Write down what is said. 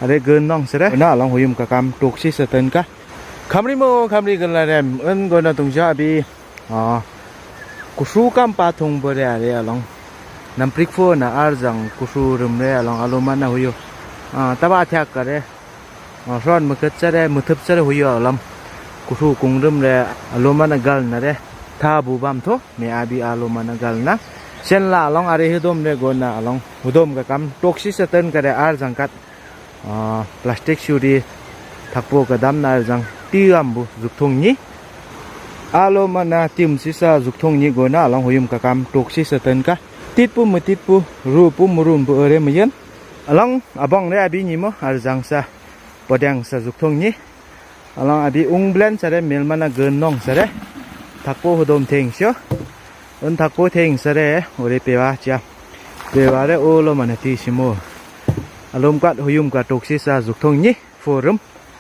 อะไรเกินน้องเสร็จน่าลองหุยมกับกำตุกชิสเตนกะคำริโมคำริกันละเร็มก็น่าตรงชาบีกุสูกำปาทงบริอะไรลองน้ำพริกโฟน่ะอาร์จังกุสูรึมเร่ลองอารมณ์มันน่ะหุยตะบ้าแทกกันเร่ร้อนมือเกิดจะได้มือทึบจะได้หุยลำกุสูกุงรึมเร่อารมณ์มันน่ะกัลน่ะเร่ท่าบูบัมโตเมียบีอารมณ์มันน่ะกัลนะเช่นละลองอะไรฮิดมเร่กน่ะลองหุดมกับกำตุกชิสเตนกันเร่อาร์จังกัดพลาสติกชูดีทักโปกระดำนาจังตีอัมบุจุกทงนี้อารมณ์มันน่ะติมซิซาจุกทงนี้ก็น่าลองหุยมกับกำตุกชิสเตนกะติดปุ่มติดปุ่มรูปุ่มรูมปุ่มเร่มยันลองอบองเร่อบีนี้มั้งอาจังซะปอดยังซะจุกทงนี้ลองอบีอุ้งเบลนซะเร่เมลมันน่ะเกินน้องซะเร่ทักโปหุดมเทงเชียวทักโปเทงซะเร่โอเรเปวาจ้าเปวาเร่โอโลมันน่ะตีชิโมอารมณ์กัดหุยมกัดตุกซิซาจุกทงนี้โฟรัม